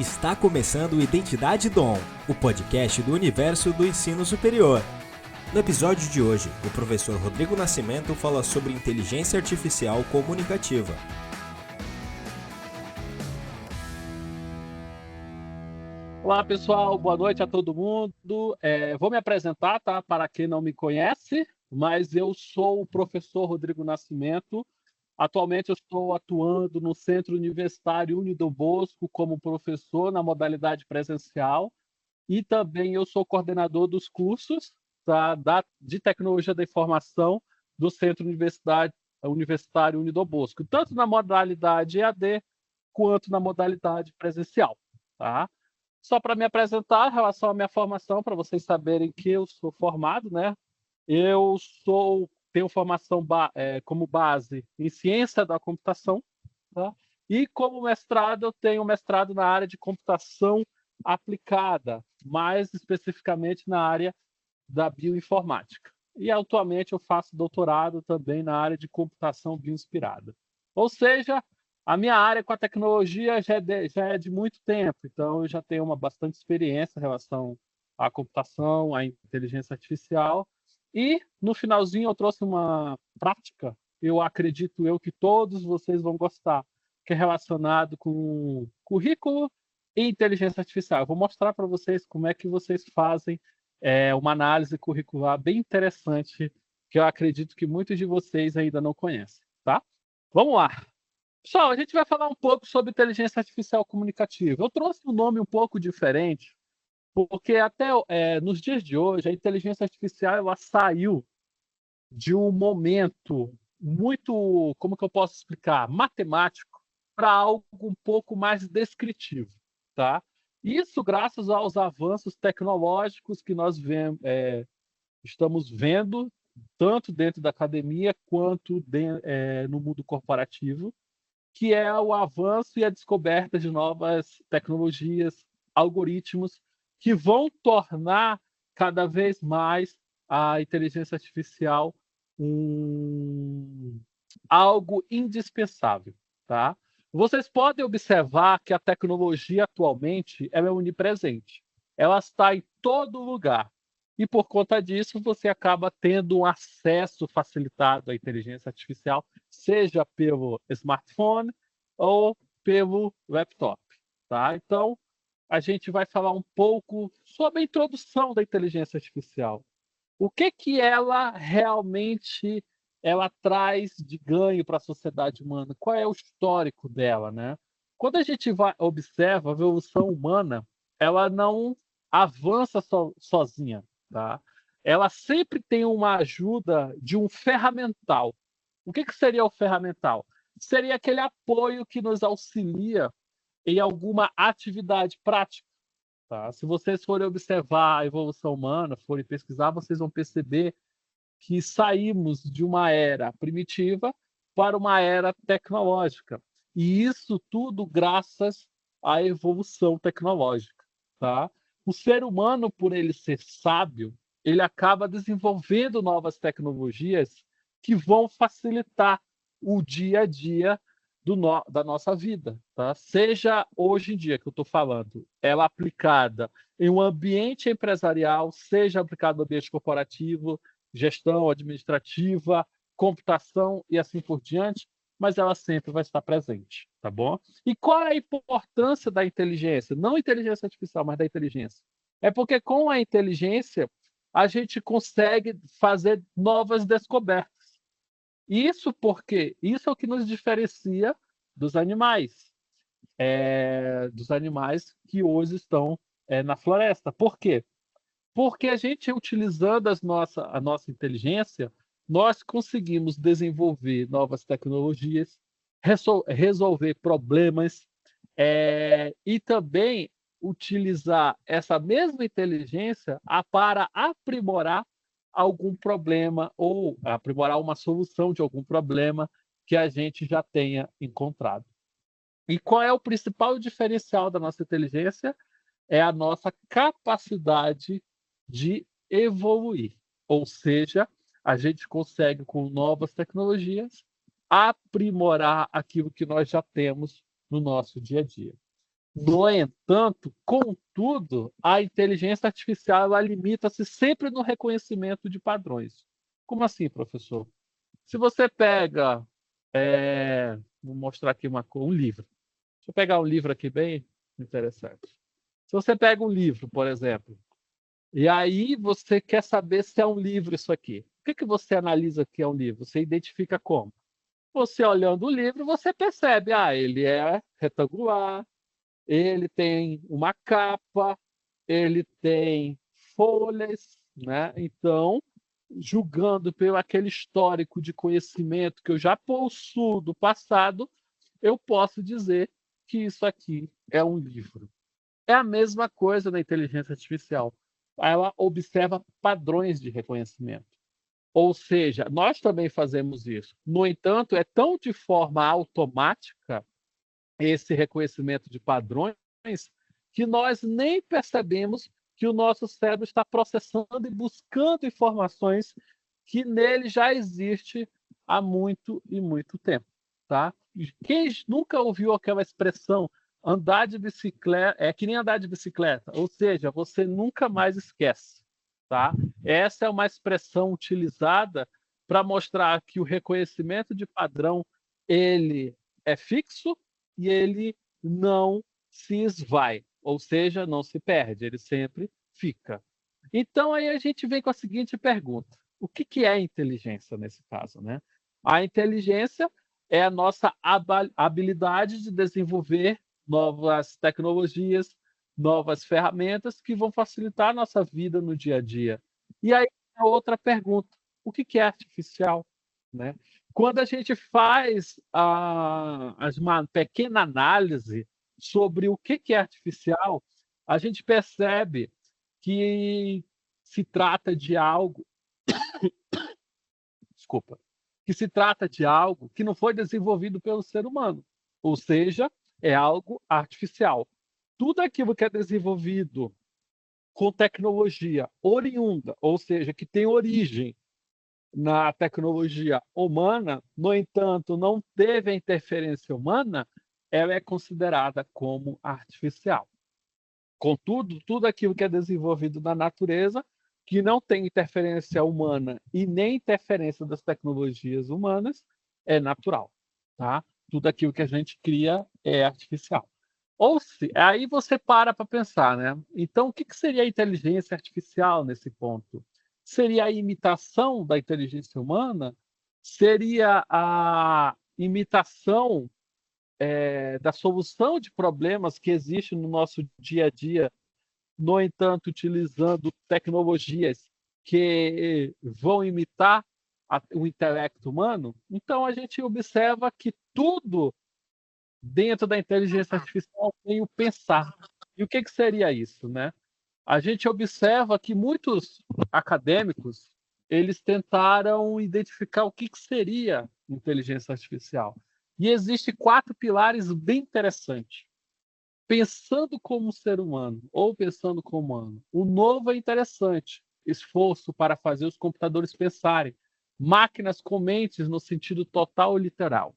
Está começando o Identidade Dom, o podcast do universo do ensino superior. No episódio de hoje, o professor Rodrigo Nascimento fala sobre inteligência artificial comunicativa. Olá, pessoal. Boa noite a todo mundo. Vou me apresentar, tá? Para quem não me conhece, mas eu sou o professor Rodrigo Nascimento. Atualmente eu estou atuando no Centro Universitário Unido Bosco como professor na modalidade presencial e também eu sou coordenador dos cursos, tá, de Tecnologia da Informação do Centro Universitário Unido Bosco, tanto na modalidade EAD quanto na modalidade presencial. Tá? Só para me apresentar em relação à minha formação, para vocês saberem que eu sou formado, né? Tenho formação como base em ciência da computação, tá? E como mestrado, eu tenho mestrado na área de computação aplicada, mais especificamente na área da bioinformática. E atualmente eu faço doutorado também na área de computação bioinspirada. Ou seja, a minha área com a tecnologia já é de muito tempo, então eu já tenho uma bastante experiência em relação à computação, à inteligência artificial. E no finalzinho eu trouxe uma prática, eu acredito que todos vocês vão gostar, que é relacionado com currículo e inteligência artificial. Eu vou mostrar para vocês como é que vocês fazem uma análise curricular bem interessante, que eu acredito que muitos de vocês ainda não conhecem, tá? Vamos lá. Pessoal, a gente vai falar um pouco sobre inteligência artificial comunicativa. Eu trouxe um nome um pouco diferente, porque até nos dias de hoje, a inteligência artificial ela saiu de um momento muito, como que eu posso explicar, matemático, para algo um pouco mais descritivo, tá? Isso graças aos avanços tecnológicos que nós estamos vendo, tanto dentro da academia quanto no mundo corporativo, que é o avanço e a descoberta de novas tecnologias, algoritmos, que vão tornar cada vez mais a inteligência artificial algo indispensável, tá? Vocês podem observar que a tecnologia atualmente ela é onipresente. Ela está em todo lugar. E por conta disso, você acaba tendo um acesso facilitado à inteligência artificial, seja pelo smartphone ou pelo laptop, tá? Então, a gente vai falar um pouco sobre a introdução da inteligência artificial. O que ela realmente ela traz de ganho para a sociedade humana? Qual é o histórico dela, né? Quando a gente observa a evolução humana, ela não avança sozinha, tá? Ela sempre tem uma ajuda de um ferramental. O que seria o ferramental? Seria aquele apoio que nos auxilia em alguma atividade prática. Tá? Se vocês forem observar a evolução humana, forem pesquisar, vocês vão perceber que saímos de uma era primitiva para uma era tecnológica. E isso tudo graças à evolução tecnológica. Tá? O ser humano, por ele ser sábio, ele acaba desenvolvendo novas tecnologias que vão facilitar o dia a dia da nossa vida, tá? Seja hoje em dia que eu estou falando, ela aplicada em um ambiente empresarial, seja aplicada no ambiente corporativo, gestão administrativa, computação e assim por diante, mas ela sempre vai estar presente, tá bom? E qual é a importância da inteligência? Não inteligência artificial, mas da inteligência. É porque com a inteligência a gente consegue fazer novas descobertas. Isso porque isso é o que nos diferencia dos animais que hoje estão na floresta. Por quê? Porque a gente, utilizando a nossa inteligência, nós conseguimos desenvolver novas tecnologias, resolver problemas e também utilizar essa mesma inteligência para aprimorar algum problema ou aprimorar uma solução de algum problema que a gente já tenha encontrado. E qual é o principal diferencial da nossa inteligência? É a nossa capacidade de evoluir. Ou seja, a gente consegue, com novas tecnologias, aprimorar aquilo que nós já temos no nosso dia a dia. No entanto, contudo, a inteligência artificial ela limita-se sempre no reconhecimento de padrões. Como assim, professor? Se você pega, vou mostrar aqui um livro. Deixa eu pegar um livro aqui bem interessante. Se você pega um livro, por exemplo, e aí você quer saber se é um livro isso aqui. O que você analisa que é um livro? Você identifica como? Você olhando o livro, você percebe, ele é retangular, ele tem uma capa, ele tem folhas, né? Então, julgando pelo aquele histórico de conhecimento que eu já possuo do passado, eu posso dizer que isso aqui é um livro. É a mesma coisa na inteligência artificial. Ela observa padrões de reconhecimento. Ou seja, nós também fazemos isso. No entanto, é tão de forma automática esse reconhecimento de padrões que nós nem percebemos que o nosso cérebro está processando e buscando informações que nele já existe há muito e muito tempo, tá? Quem nunca ouviu aquela expressão andar de bicicleta é que nem andar de bicicleta, ou seja, você nunca mais esquece, tá? Essa é uma expressão utilizada para mostrar que o reconhecimento de padrão ele é fixo e ele não se esvai, ou seja, não se perde, ele sempre fica. Então aí a gente vem com a seguinte pergunta: o que é inteligência nesse caso, né? A inteligência é a nossa habilidade de desenvolver novas tecnologias, novas ferramentas que vão facilitar a nossa vida no dia a dia. E aí a outra pergunta: o que é artificial, né? Quando a gente faz uma pequena análise sobre o que é artificial, a gente percebe que se trata de algo, desculpa, que se trata de algo que não foi desenvolvido pelo ser humano, ou seja, é algo artificial. Tudo aquilo que é desenvolvido com tecnologia oriunda, ou seja, que tem origem na tecnologia humana, no entanto, não teve a interferência humana, ela é considerada como artificial. Contudo, tudo aquilo que é desenvolvido na natureza, que não tem interferência humana e nem interferência das tecnologias humanas, é natural, tá? Tudo aquilo que a gente cria é artificial. Ou se, aí você para pensar, né? Então, o que seria a inteligência artificial nesse ponto? Seria a imitação da inteligência humana? Seria a imitação da solução de problemas que existe no nosso dia a dia, no entanto, utilizando tecnologias que vão imitar o intelecto humano? Então, a gente observa que tudo dentro da inteligência artificial tem o pensar. E o que seria isso, né? A gente observa que muitos acadêmicos eles tentaram identificar o que seria inteligência artificial. E existem 4 pilares bem interessantes. Pensando como ser humano, ou pensando como humano. O novo é interessante. Esforço para fazer os computadores pensarem. Máquinas com mentes no sentido total e literal.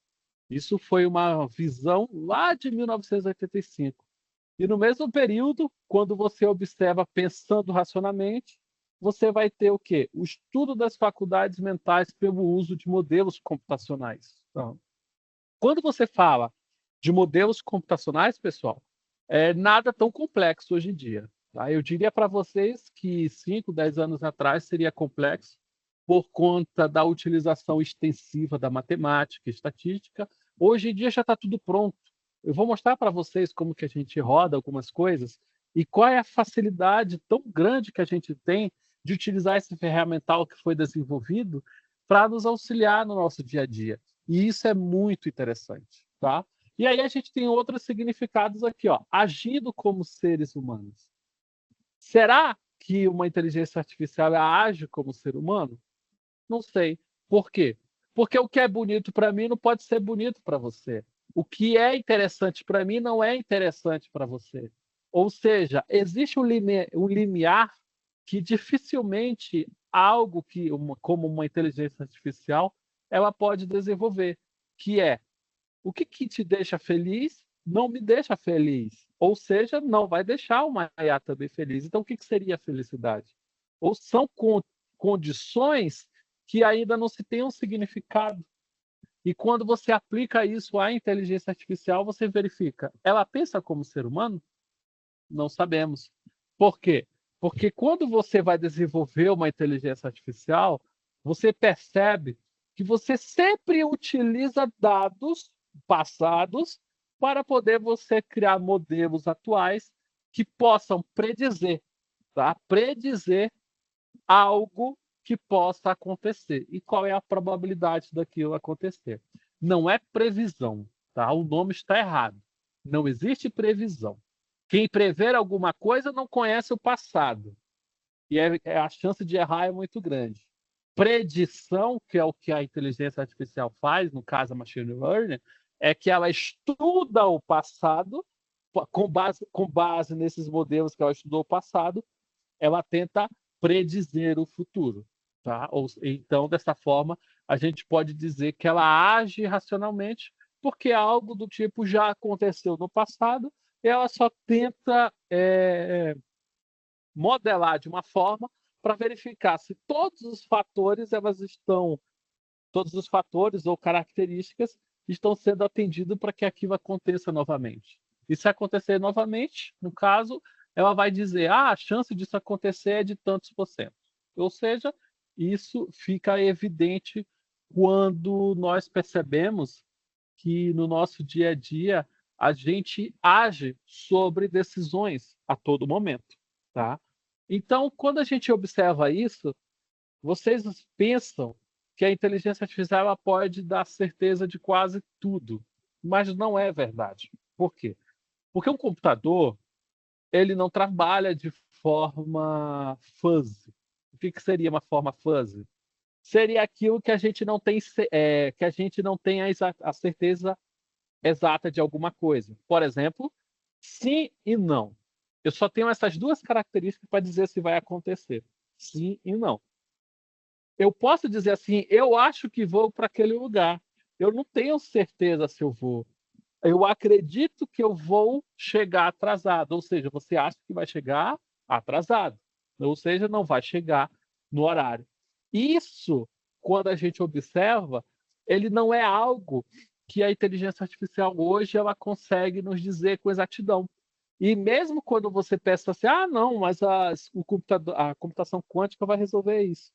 Isso foi uma visão lá de 1985. E no mesmo período, quando você observa pensando racionalmente, você vai ter o quê? O estudo das faculdades mentais pelo uso de modelos computacionais. Então, quando você fala de modelos computacionais, pessoal, é nada tão complexo hoje em dia. Tá? Eu diria para vocês que 5, 10 anos atrás seria complexo por conta da utilização extensiva da matemática e estatística. Hoje em dia já está tudo pronto. Eu vou mostrar para vocês como que a gente roda algumas coisas e qual é a facilidade tão grande que a gente tem de utilizar esse ferramental que foi desenvolvido para nos auxiliar no nosso dia a dia. E isso é muito interessante, tá? E aí a gente tem outros significados aqui, ó, agindo como seres humanos. Será que uma inteligência artificial age como ser humano? Não sei. Por quê? Porque o que é bonito para mim não pode ser bonito para você. O que é interessante para mim não é interessante para você. Ou seja, existe um limiar que dificilmente algo como uma inteligência artificial ela pode desenvolver, que é o que te deixa feliz não me deixa feliz. Ou seja, não vai deixar uma IA também feliz. Então, o que seria a felicidade? Ou são condições que ainda não se tem um significado. E quando você aplica isso à inteligência artificial, você verifica, ela pensa como ser humano? Não sabemos. Por quê? Porque quando você vai desenvolver uma inteligência artificial, você percebe que você sempre utiliza dados passados para poder você criar modelos atuais que possam predizer, tá? Predizer algo que possa acontecer. E qual é a probabilidade daquilo acontecer? Não é previsão, tá? O nome está errado. Não existe previsão. Quem prever alguma coisa não conhece o passado. E a chance de errar é muito grande. Predição, que é o que a inteligência artificial faz, no caso a machine learning, é que ela estuda o passado, com base nesses modelos que ela estudou o passado, ela tenta predizer o futuro. Tá? Então, dessa forma, a gente pode dizer que ela age racionalmente, porque algo do tipo já aconteceu no passado, e ela só tenta modelar de uma forma para verificar se todos os fatores ou características estão sendo atendidos para que aquilo aconteça novamente. E se acontecer novamente, no caso, ela vai dizer: a chance disso acontecer é de tantos por cento. Ou seja, isso fica evidente quando nós percebemos que no nosso dia a dia a gente age sobre decisões a todo momento, tá? Então, quando a gente observa isso, vocês pensam que a inteligência artificial ela pode dar certeza de quase tudo, mas não é verdade. Por quê? Porque um computador ele não trabalha de forma fuzzy. O que seria uma forma fuzzy? Seria aquilo que a gente não tem, que a gente não tem a certeza exata de alguma coisa. Por exemplo, sim e não. Eu só tenho essas duas características para dizer se vai acontecer. Sim e não. Eu posso dizer assim, eu acho que vou para aquele lugar. Eu não tenho certeza se eu vou. Eu acredito que eu vou chegar atrasado. Ou seja, você acha que vai chegar atrasado. Ou seja, não vai chegar no horário. Isso, quando a gente observa, ele não é algo que a inteligência artificial hoje ela consegue nos dizer com exatidão. E mesmo quando você pensa assim, não, mas a computação quântica vai resolver isso.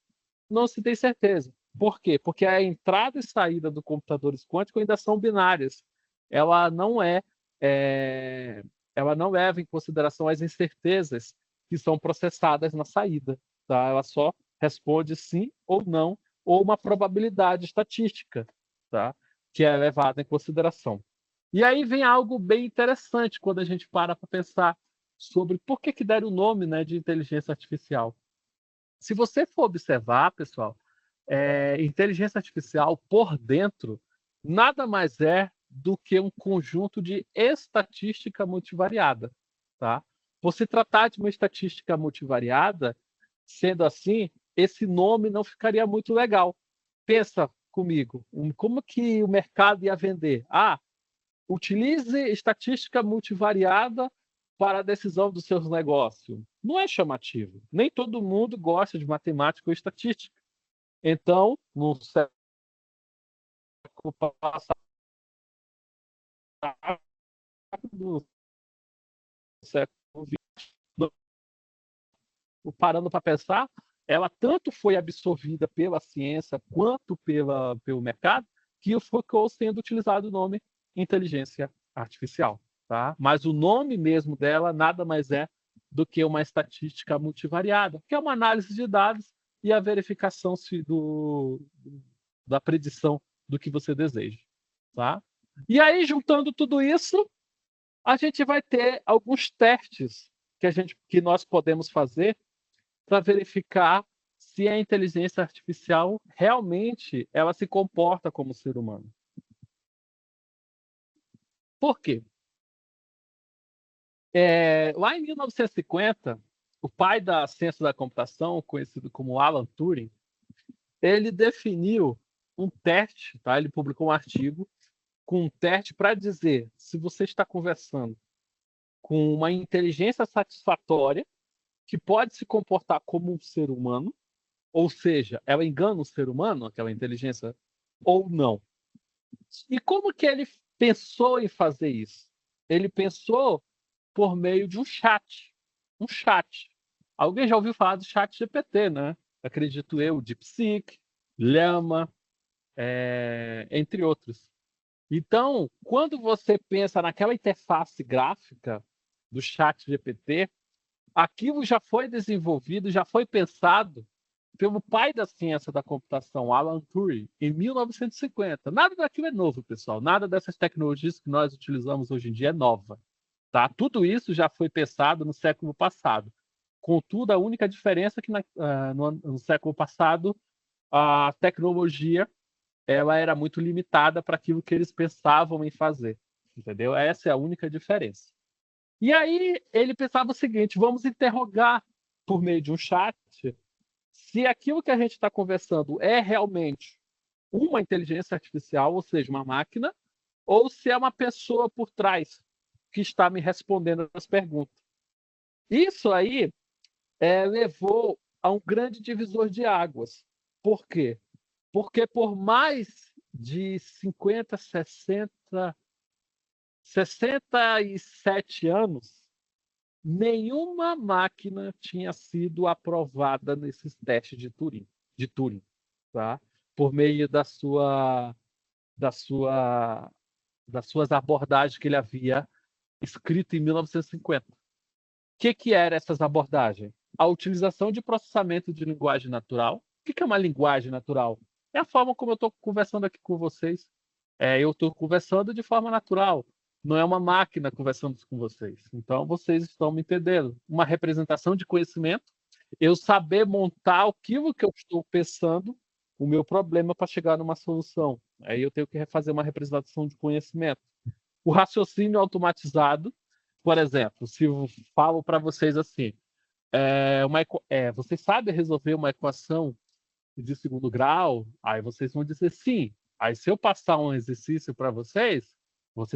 Não se tem certeza. Por quê? Porque a entrada e saída do computadores quânticos ainda são binárias. Ela não é, é, ela não leva em consideração as incertezas que são processadas na saída. Tá? Ela só responde sim ou não, ou uma probabilidade estatística, tá? Que é levada em consideração. E aí vem algo bem interessante quando a gente para pensar sobre por que deram o nome, né, de inteligência artificial. Se você for observar, pessoal, inteligência artificial por dentro nada mais é do que um conjunto de estatística multivariada, tá? Por se tratar de uma estatística multivariada, sendo assim, esse nome não ficaria muito legal. Pensa comigo, como que o mercado ia vender? Utilize estatística multivariada para a decisão dos seus negócios. Não é chamativo. Nem todo mundo gosta de matemática ou estatística. Então, no século passado, no século XX, parando para pensar, ela tanto foi absorvida pela ciência quanto pelo mercado, que ficou sendo utilizado o nome inteligência artificial. Tá? Mas o nome mesmo dela nada mais é do que uma estatística multivariada, que é uma análise de dados e a verificação da predição do que você deseja. Tá? E aí, juntando tudo isso, a gente vai ter alguns testes que nós podemos fazer para verificar se a inteligência artificial realmente ela se comporta como ser humano. Por quê? Lá em 1950, o pai da ciência da computação, conhecido como Alan Turing, ele definiu um teste, tá? Ele publicou um artigo com um teste para dizer se você está conversando com uma inteligência satisfatória que pode se comportar como um ser humano, ou seja, ela engana o ser humano, aquela inteligência, ou não. E como que ele pensou em fazer isso? Ele pensou por meio de um chat. Um chat. Alguém já ouviu falar do chat GPT, né? Acredito eu, DeepSeek, Llama, entre outros. Então, quando você pensa naquela interface gráfica do chat GPT, aquilo já foi desenvolvido, já foi pensado pelo pai da ciência da computação, Alan Turing, em 1950. Nada daquilo é novo, pessoal. Nada dessas tecnologias que nós utilizamos hoje em dia é nova. Tá? Tudo isso já foi pensado no século passado. Contudo, a única diferença é que no século passado a tecnologia ela era muito limitada para aquilo que eles pensavam em fazer. Entendeu? Essa é a única diferença. E aí ele pensava o seguinte: vamos interrogar por meio de um chat se aquilo que a gente está conversando é realmente uma inteligência artificial, ou seja, uma máquina, ou se é uma pessoa por trás que está me respondendo as perguntas. Isso aí levou a um grande divisor de águas. Por quê? Porque por mais de 50, 67 anos, nenhuma máquina tinha sido aprovada nesses testes de Turing, tá? Por meio da sua, das suas abordagens que ele havia escrito em 1950. O que eram essas abordagens? A utilização de processamento de linguagem natural. O que é uma linguagem natural? É a forma como eu estou conversando aqui com vocês. Eu estou conversando de forma natural. Não é uma máquina conversando com vocês. Então, vocês estão me entendendo. Uma representação de conhecimento. Eu saber montar aquilo que eu estou pensando, o meu problema para chegar numa solução. Aí eu tenho que fazer uma representação de conhecimento. O raciocínio automatizado, por exemplo, se eu falo para vocês assim, vocês sabem resolver uma equação de segundo grau? Aí vocês vão dizer sim. Aí se eu passar um exercício para vocês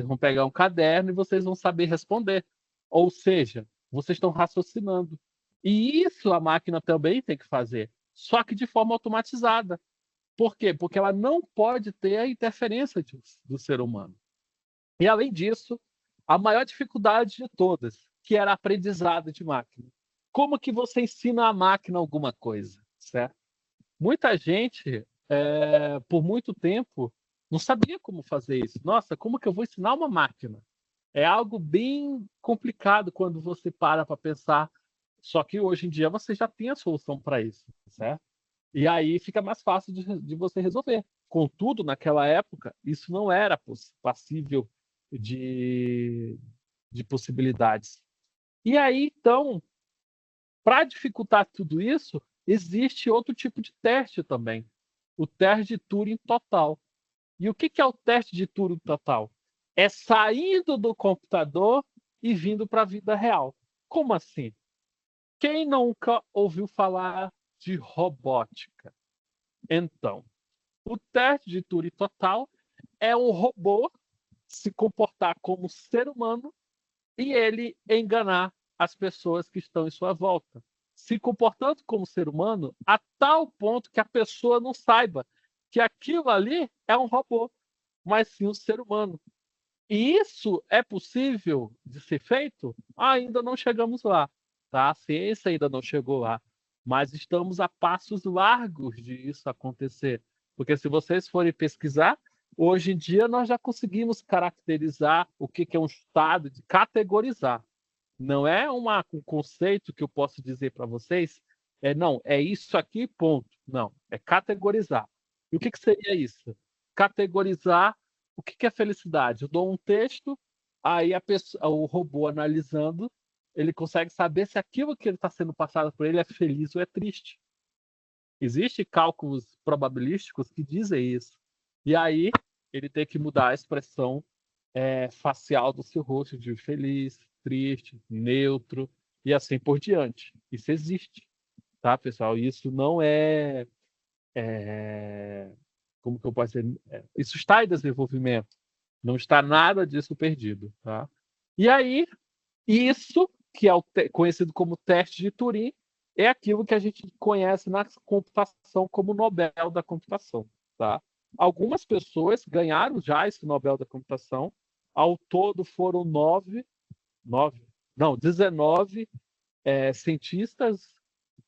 vão pegar um caderno e vocês vão saber responder. Ou seja, vocês estão raciocinando. E isso a máquina também tem que fazer, só que de forma automatizada. Por quê? Porque ela não pode ter a interferência do ser humano. E além disso, a maior dificuldade de todas, que era a aprendizado de máquina. Como que você ensina a máquina alguma coisa, certo? Muita gente, por muito tempo, não sabia como fazer isso. Nossa, como que eu vou ensinar uma máquina? É algo bem complicado quando você para pensar. Só que hoje em dia você já tem a solução para isso, certo? E aí fica mais fácil de você resolver. Contudo, naquela época, isso não era passível de, de possibilidades. E aí, então, para dificultar tudo isso, existe outro tipo de teste também, o teste de Turing total. E o que é o teste de Turing total? É saindo do computador e vindo para a vida real. Como assim? Quem nunca ouviu falar de robótica? Então, o teste de Turing total é um robô se comportar como ser humano e ele enganar as pessoas que estão em sua volta, se comportando como ser humano a tal ponto que a pessoa não saiba que aquilo ali é um robô, mas sim um ser humano. E isso é possível de ser feito? Ainda não chegamos lá, tá? A ciência ainda não chegou lá, mas estamos a passos largos de isso acontecer. Porque se vocês forem pesquisar, hoje em dia nós já conseguimos caracterizar o que é um estado, de categorizar. Não é um conceito que eu posso dizer para vocês, não, é isso aqui, ponto. Não, é categorizar. E o que seria isso? Categorizar o que é felicidade. Eu dou um texto, aí o robô analisando, ele consegue saber se aquilo que ele está sendo passado por ele é feliz ou é triste. Existem cálculos probabilísticos que dizem isso. E aí ele tem que mudar a expressão facial do seu rosto de feliz, triste, neutro e assim por diante. Isso existe, tá, pessoal? Isso não como que eu posso dizer? Isso está em desenvolvimento. Não está nada disso perdido, tá? E aí, Isso, que é conhecido como teste de Turing, é aquilo que a gente conhece na computação como Nobel da computação. Tá? Algumas pessoas ganharam já esse Nobel da computação. Ao todo foram 19 cientistas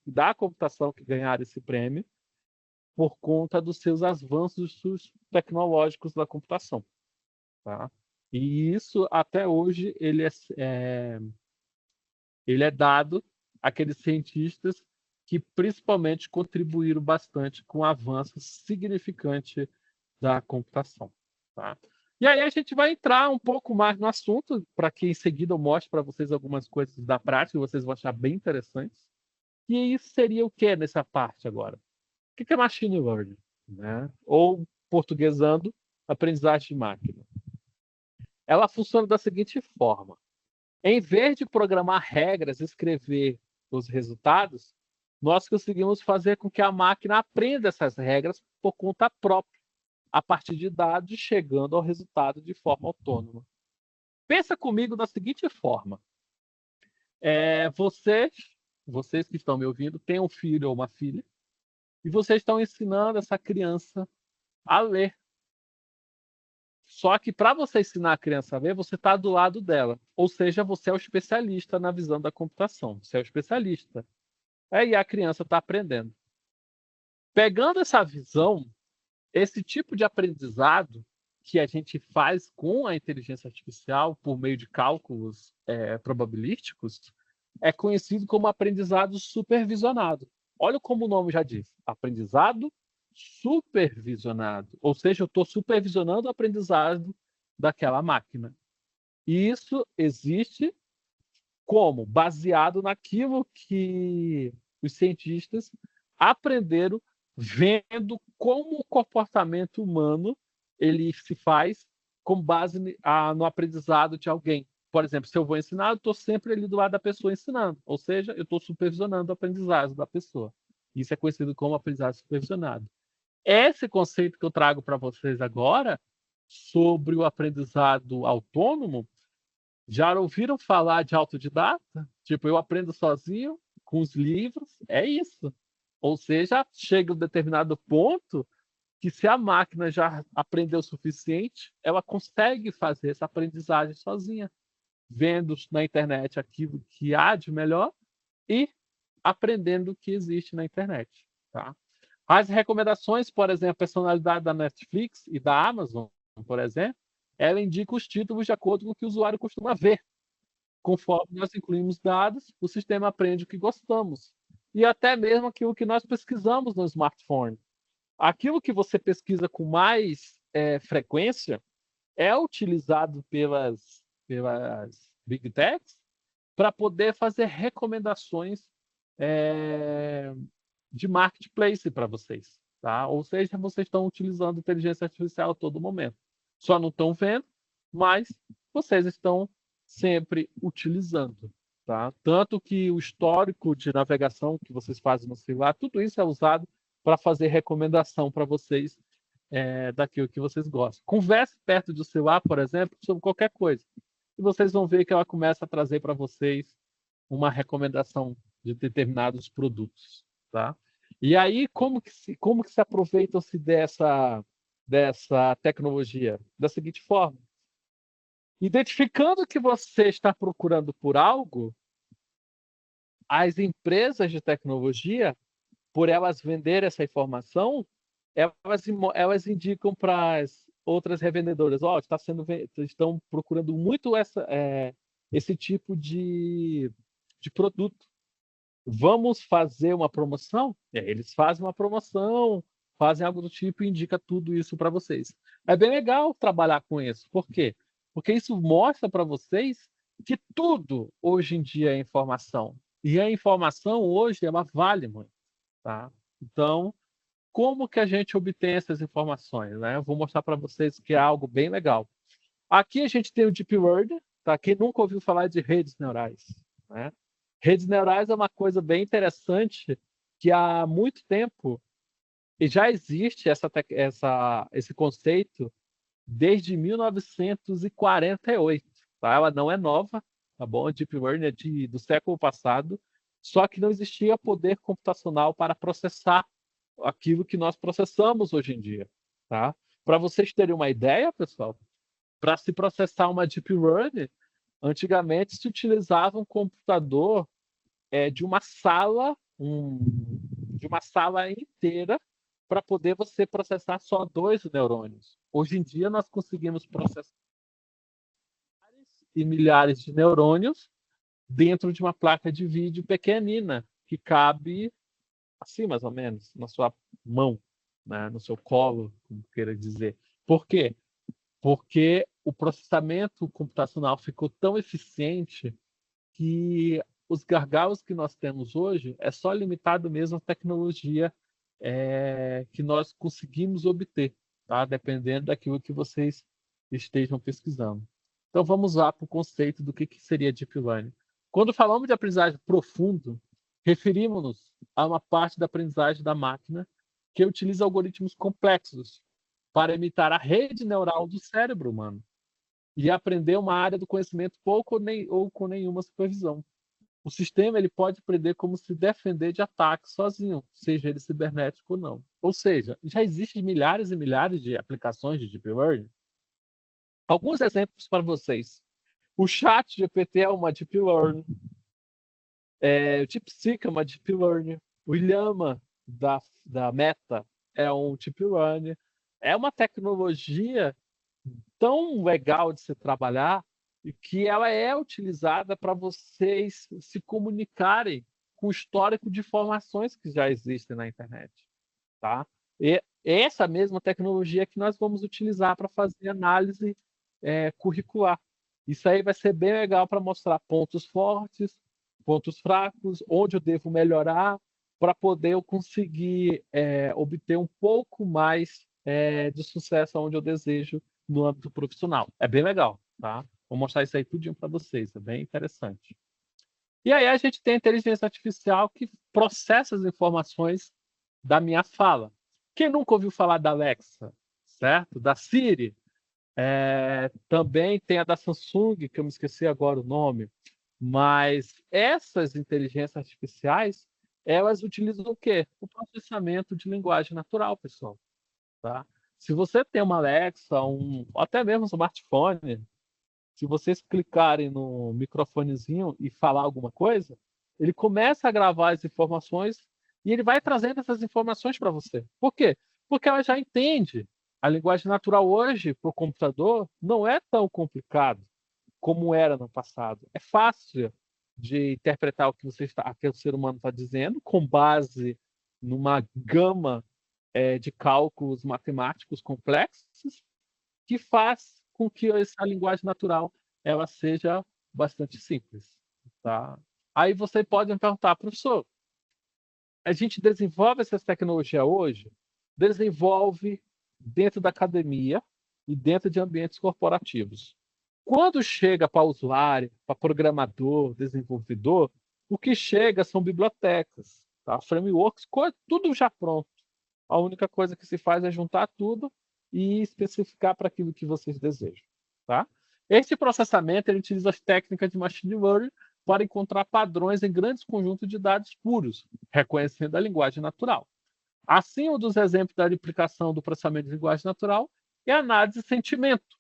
da computação que ganharam esse prêmio por conta dos seus avanços tecnológicos da computação. Tá? E isso, até hoje, ele é dado àqueles cientistas que principalmente contribuíram bastante com o avanço significante da computação. Tá? E aí a gente vai entrar um pouco mais no assunto, para que em seguida eu mostre para vocês algumas coisas da prática, que vocês vão achar bem interessantes. E isso seria o que nessa parte agora? O que é machine learning? Né? Ou, portuguesando, aprendizagem de máquina. Ela funciona da seguinte forma. Em vez de programar regras, escrever os resultados, nós conseguimos fazer com que a máquina aprenda essas regras por conta própria, a partir de dados, chegando ao resultado de forma autônoma. Pensa comigo da seguinte forma. Vocês que estão me ouvindo, têm um filho ou uma filha, e vocês estão ensinando essa criança a ler. Só que para você ensinar a criança a ler, você está do lado dela. Ou seja, você é o especialista na visão da computação. Você é o especialista. Aí a criança está aprendendo. Pegando essa visão, esse tipo de aprendizado que a gente faz com a inteligência artificial por meio de cálculos probabilísticos é conhecido como aprendizado supervisionado. Olha como o nome já diz, aprendizado supervisionado. Ou seja, eu estou supervisionando o aprendizado daquela máquina. E isso existe como? Baseado naquilo que os cientistas aprenderam vendo como o comportamento humano ele se faz com base no aprendizado de alguém. Por exemplo, se eu vou ensinar, eu estou sempre ali do lado da pessoa ensinando. Ou seja, eu estou supervisionando o aprendizado da pessoa. Isso é conhecido como aprendizado supervisionado. Esse conceito que eu trago para vocês agora, sobre o aprendizado autônomo, já ouviram falar de autodidata? Tipo, eu aprendo sozinho, com os livros, é isso. Ou seja, chega um determinado ponto que se a máquina já aprendeu o suficiente, ela consegue fazer essa aprendizagem sozinha, vendo na internet aquilo que há de melhor e aprendendo o que existe na internet. Tá? As recomendações, por exemplo, a personalidade da Netflix e da Amazon, por exemplo, ela indica os títulos de acordo com o que o usuário costuma ver. Conforme nós incluímos dados, o sistema aprende o que gostamos. E até mesmo aquilo que nós pesquisamos no smartphone. Aquilo que você pesquisa com mais frequência é utilizado pelas Big Techs para poder fazer recomendações de marketplace para vocês. Tá? Ou seja, vocês estão utilizando inteligência artificial a todo momento. Só não estão vendo, mas vocês estão sempre utilizando. Tá? Tanto que o histórico de navegação que vocês fazem no celular, tudo isso é usado para fazer recomendação para vocês daquilo que vocês gostam. Converse perto do celular, por exemplo, sobre qualquer coisa. E vocês vão ver que ela começa a trazer para vocês uma recomendação de determinados produtos. Tá? E aí, como que se aproveitam-se dessa tecnologia? Da seguinte forma. Identificando que você está procurando por algo, as empresas de tecnologia, por elas venderem essa informação, elas indicam para as outras revendedoras, estão procurando muito esse tipo de produto. Vamos fazer uma promoção? Eles fazem uma promoção, fazem algo do tipo e indica tudo isso para vocês. É bem legal trabalhar com isso. Por quê? Porque isso mostra para vocês que tudo hoje em dia é informação. E a informação hoje ela vale muito. Tá? Então, como que a gente obtém essas informações? Né? Eu vou mostrar para vocês que é algo bem legal. Aqui a gente tem o Deep Learning. Tá? Quem nunca ouviu falar de redes neurais? Né? Redes neurais é uma coisa bem interessante que há muito tempo e já existe esse conceito desde 1948. Tá? Ela não é nova, tá bom? Deep Learning é do século passado, só que não existia poder computacional para processar aquilo que nós processamos hoje em dia, tá? Para vocês terem uma ideia, pessoal, para se processar uma Deep Learning, antigamente se utilizava um computador de uma sala, de uma sala inteira para poder você processar só 2 neurônios. Hoje em dia nós conseguimos processar e milhares de neurônios dentro de uma placa de vídeo pequenina que cabe assim mais ou menos na sua mão, né, no seu colo, como queira dizer. Por quê? Porque o processamento computacional ficou tão eficiente que os gargalos que nós temos hoje é só limitado mesmo à tecnologia que nós conseguimos obter, tá? Dependendo daquilo que vocês estejam pesquisando. Então vamos lá para o conceito do que seria Deep Learning. Quando falamos de aprendizagem profundo, referimos-nos a uma parte da aprendizagem da máquina que utiliza algoritmos complexos para imitar a rede neural do cérebro humano e aprender uma área do conhecimento pouco ou com nenhuma supervisão. O sistema ele pode aprender como se defender de ataques sozinho, seja ele cibernético ou não. Ou seja, já existem milhares e milhares de aplicações de Deep Learning. Alguns exemplos para vocês. O Chat GPT é uma Deep Learning. O DeepSeek é uma Deep Learning. O Llama da Meta é um Deep Learning. É uma tecnologia tão legal de se trabalhar e que ela é utilizada para vocês se comunicarem com o histórico de informações que já existem na internet, tá? E essa mesma tecnologia que nós vamos utilizar para fazer análise curricular. Isso aí vai ser bem legal para mostrar pontos fortes, pontos fracos, onde eu devo melhorar para poder eu conseguir obter um pouco mais de sucesso onde eu desejo no âmbito profissional. É bem legal, tá? Vou mostrar isso aí tudinho para vocês, é bem interessante. E aí a gente tem a inteligência artificial que processa as informações da minha fala. Quem nunca ouviu falar da Alexa, certo? Da Siri? Também tem a da Samsung, que eu me esqueci agora o nome. Mas essas inteligências artificiais, elas utilizam o quê? O processamento de linguagem natural, pessoal. Tá? Se você tem uma Alexa, até mesmo um smartphone, se vocês clicarem no microfonezinho e falar alguma coisa, ele começa a gravar as informações e ele vai trazendo essas informações para você. Por quê? Porque ela já entende. A linguagem natural hoje, para o computador, não é tão complicado como era no passado. É fácil de interpretar o que que o ser humano está dizendo, com base numa gama de cálculos matemáticos complexos, que faz com que essa linguagem natural ela seja bastante simples. Tá? Aí você pode me perguntar, professor, a gente desenvolve essas tecnologias hoje? Desenvolve dentro da academia e dentro de ambientes corporativos. Quando chega para usuário, para programador, desenvolvedor, o que chega são bibliotecas, tá? Frameworks, tudo já pronto. A única coisa que se faz é juntar tudo e especificar para aquilo que vocês desejam. Tá? Esse processamento ele utiliza as técnicas de machine learning para encontrar padrões em grandes conjuntos de dados puros, reconhecendo a linguagem natural. Assim, um dos exemplos da aplicação do processamento de linguagem natural é a análise de sentimento,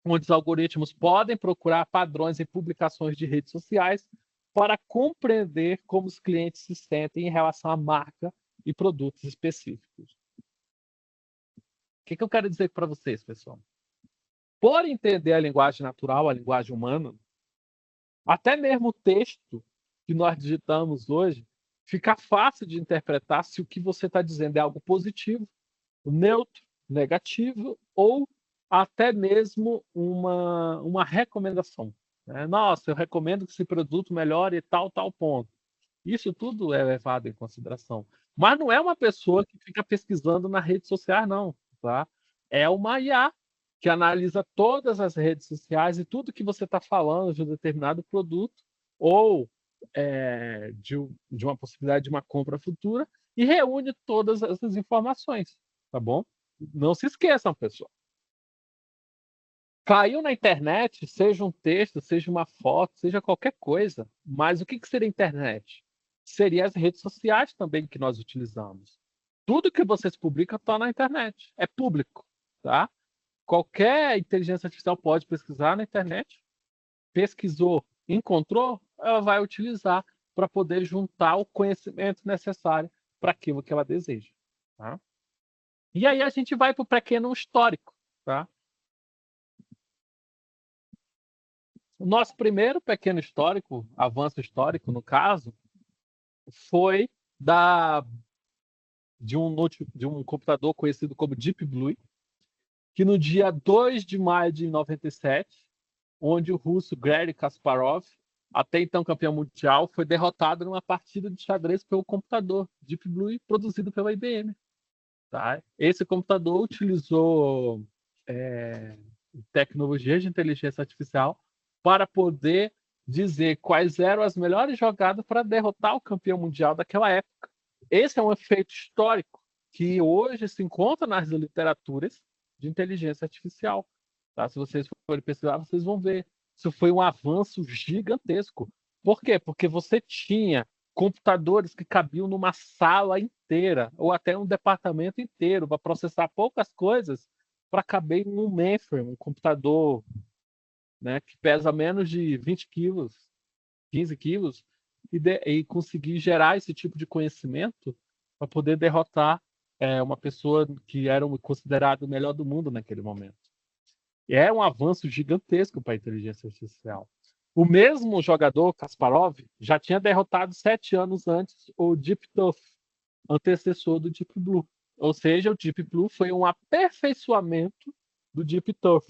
onde os algoritmos podem procurar padrões em publicações de redes sociais para compreender como os clientes se sentem em relação à marca e produtos específicos. O que eu quero dizer para vocês, pessoal? Por entender a linguagem natural, a linguagem humana, até mesmo o texto que nós digitamos hoje, fica fácil de interpretar se o que você está dizendo é algo positivo, neutro, negativo ou até mesmo uma recomendação. Né? Nossa, eu recomendo que esse produto melhore tal ponto. Isso tudo é levado em consideração. Mas não é uma pessoa que fica pesquisando nas redes sociais, não. Tá? É uma IA que analisa todas as redes sociais e tudo que você está falando de um determinado produto ou de uma possibilidade de uma compra futura e reúne todas essas informações, tá bom? Não se esqueçam, pessoal. Caiu na internet, seja um texto, seja uma foto, seja qualquer coisa. Mas o que seria a internet? Seria as redes sociais também que nós utilizamos. Tudo que vocês publicam está na internet. É público, tá? Qualquer inteligência artificial pode pesquisar na internet. Pesquisou, encontrou, ela vai utilizar para poder juntar o conhecimento necessário para aquilo que ela deseja. Tá? E aí a gente vai para o pequeno histórico. Tá? O nosso primeiro pequeno histórico, avanço histórico, no caso, foi de um computador conhecido como Deep Blue, que no dia 2 de maio de 97, onde o russo Garry Kasparov, até então campeão mundial, foi derrotado numa partida de xadrez pelo computador Deep Blue produzido pela IBM. Tá? Esse computador utilizou tecnologias de inteligência artificial para poder dizer quais eram as melhores jogadas para derrotar o campeão mundial daquela época. Esse é um efeito histórico que hoje se encontra nas literaturas de inteligência artificial. Tá? Se vocês forem pesquisar, vocês vão ver. Isso foi um avanço gigantesco. Por quê? Porque você tinha computadores que cabiam numa sala inteira, ou até um departamento inteiro, para processar poucas coisas, para caber em um mainframe, um computador, né, que pesa menos de 20 quilos, 15 quilos, e conseguir gerar esse tipo de conhecimento para poder derrotar uma pessoa que era considerado o melhor do mundo naquele momento. E é um avanço gigantesco para a inteligência artificial. O mesmo jogador, Kasparov, já tinha derrotado 7 anos antes o Deep Tough, antecessor do Deep Blue. Ou seja, o Deep Blue foi um aperfeiçoamento do Deep Tough.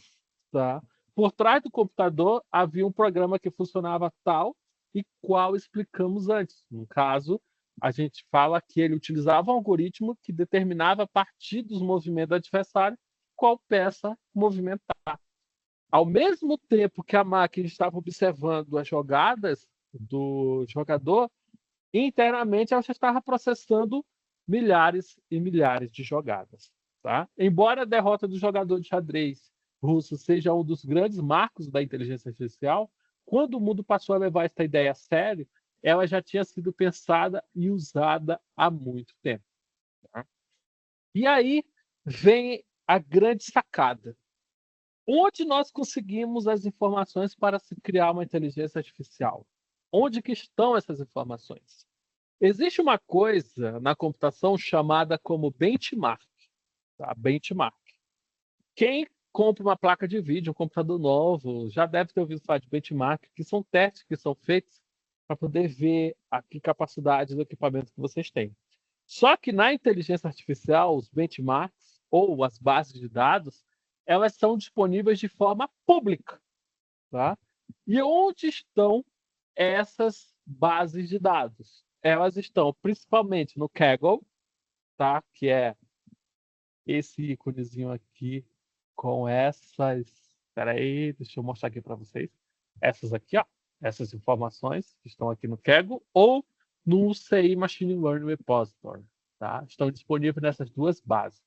Tá? Por trás do computador havia um programa que funcionava tal e qual explicamos antes. No caso, a gente fala que ele utilizava um algoritmo que determinava a partir dos movimentos do adversário qual peça movimentar. Ao mesmo tempo que a máquina estava observando as jogadas do jogador, internamente ela já estava processando milhares e milhares de jogadas. Tá? Embora a derrota do jogador de xadrez russo seja um dos grandes marcos da inteligência artificial, quando o mundo passou a levar essa ideia a sério, ela já tinha sido pensada e usada há muito tempo. Tá? E aí vem a grande sacada. Onde nós conseguimos as informações para se criar uma inteligência artificial? Onde que estão essas informações? Existe uma coisa na computação chamada como benchmark. Tá? Benchmark. Quem compra uma placa de vídeo, um computador novo, já deve ter ouvido falar de benchmark, que são testes que são feitos para poder ver a capacidade do equipamento que vocês têm. Só que na inteligência artificial, os benchmarks ou as bases de dados, elas são disponíveis de forma pública. Tá? E onde estão essas bases de dados? Elas estão principalmente no Kaggle, tá? Que é esse íconezinho aqui com essas... Espera aí, deixa eu mostrar aqui para vocês. Essas aqui, ó, essas informações que estão aqui no Kaggle ou no CI Machine Learning Repository. Tá? Estão disponíveis nessas duas bases.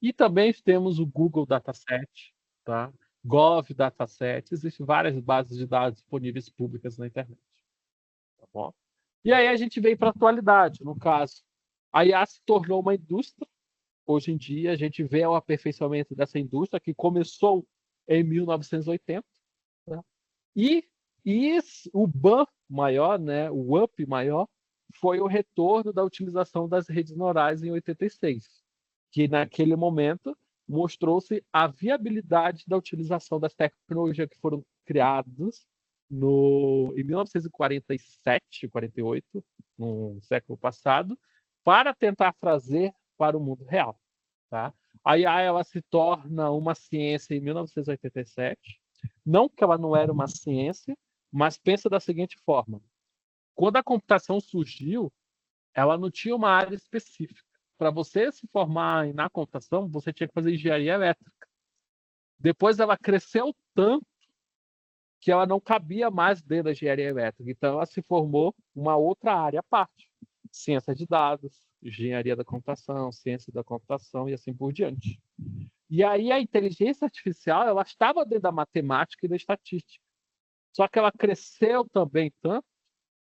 E também temos o Google Dataset, tá? Gov Dataset, existem várias bases de dados disponíveis públicas na internet. Tá bom? E aí a gente vem para a atualidade, no caso. A IA se tornou uma indústria. Hoje em dia a gente vê o aperfeiçoamento dessa indústria que começou em 1980. Tá? E o BAM maior, né, o UP maior, foi o retorno da utilização das redes neurais em 86, que naquele momento mostrou-se a viabilidade da utilização das tecnologias que foram criadas em 1947, 48, no século passado, para tentar trazer para o mundo real. Tá? A IA ela se torna uma ciência em 1987. Não que ela não era uma ciência, mas pensa da seguinte forma. Quando a computação surgiu, ela não tinha uma área específica. Para você se formar na computação, você tinha que fazer engenharia elétrica. Depois ela cresceu tanto que ela não cabia mais dentro da engenharia elétrica. Então ela se formou uma outra área à parte. Ciência de dados, engenharia da computação, ciência da computação e assim por diante. E aí a inteligência artificial, ela estava dentro da matemática e da estatística. Só que ela cresceu também tanto